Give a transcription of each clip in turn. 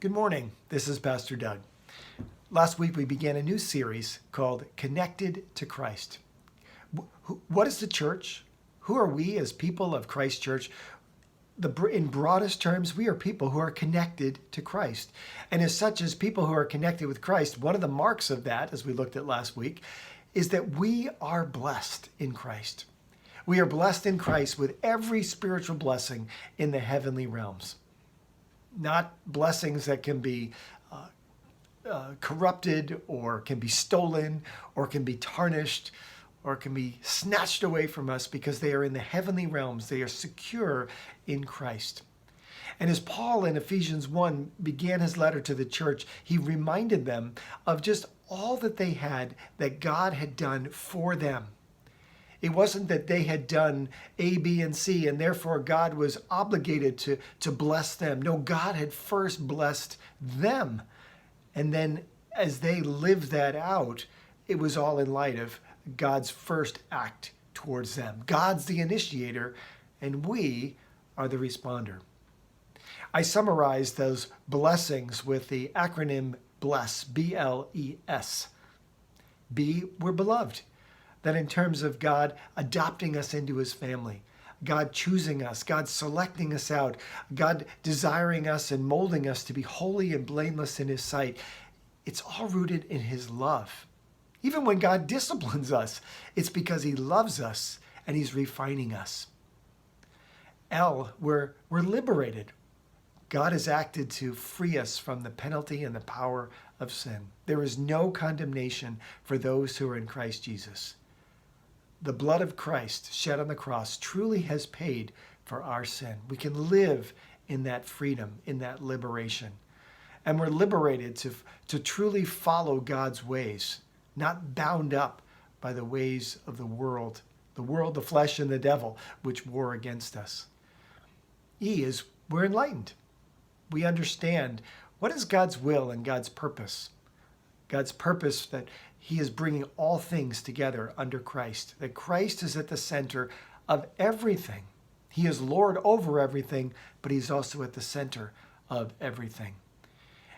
Good morning. This is Pastor Doug. Last week we began a new series called Connected to Christ. What is the church? Who are we as people of Christ Church? In broadest terms, we are people who are connected to Christ. And as such, as people who are connected with Christ, one of the marks of that, as we looked at last week, is that we are blessed in Christ. We are blessed in Christ with every spiritual blessing in the heavenly realms. Not blessings that can be corrupted or can be stolen or can be tarnished or can be snatched away from us, because they are in the heavenly realms. They are secure in Christ. And as Paul in Ephesians 1 began his letter to the church, he reminded them of just all that they had, that God had done for them. It wasn't that they had done A, B, and C, and therefore God was obligated to bless them. No, God had first blessed them. And then as they lived that out, it was all in light of God's first act towards them. God's the initiator, and we are the responder. I summarized those blessings with the acronym BLESS, B-L-E-S. B, we're beloved. That in terms of God adopting us into his family, God choosing us, God selecting us out, God desiring us and molding us to be holy and blameless in his sight, it's all rooted in his love. Even when God disciplines us, it's because he loves us and he's refining us. L, we're liberated. God has acted to free us from the penalty and the power of sin. There is no condemnation for those who are in Christ Jesus. The blood of Christ shed on the cross truly has paid for our sin. We can live in that freedom, in that liberation. And we're liberated to truly follow God's ways, not bound up by the ways of the world, the flesh, and the devil, which war against us. E is we're enlightened. We understand what is God's will and God's purpose. God's purpose that he is bringing all things together under Christ, that Christ is at the center of everything. He is Lord over everything, but he's also at the center of everything.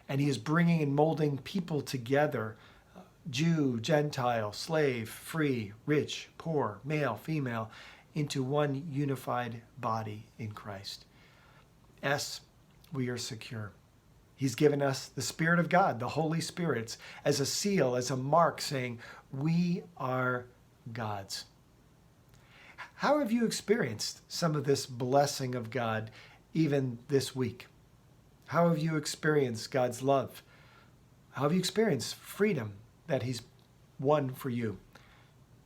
And he is bringing and molding people together, Jew, Gentile, slave, free, rich, poor, male, female, into one unified body in Christ. S, we are secure. He's given us the Spirit of God, the Holy Spirit, as a seal, as a mark saying, we are God's. How have you experienced some of this blessing of God even this week? How have you experienced God's love? How have you experienced freedom that he's won for you?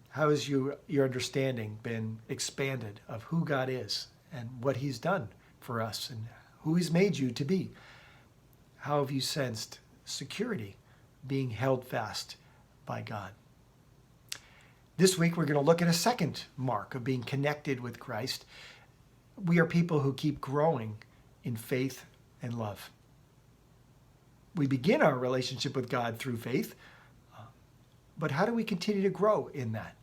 How has your understanding been expanded of who God is and what he's done for us and who he's made you to be? How have you sensed security being held fast by God? This week, we're going to look at a second mark of being connected with Christ. We are people who keep growing in faith and love. We begin our relationship with God through faith, but how do we continue to grow in that?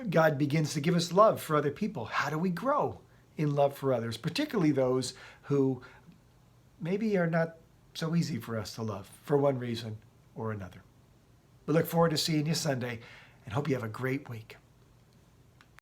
God begins to give us love for other people. How do we grow in love for others, particularly those who maybe are not so easy for us to love for one reason or another? We look forward to seeing you Sunday and hope you have a great week.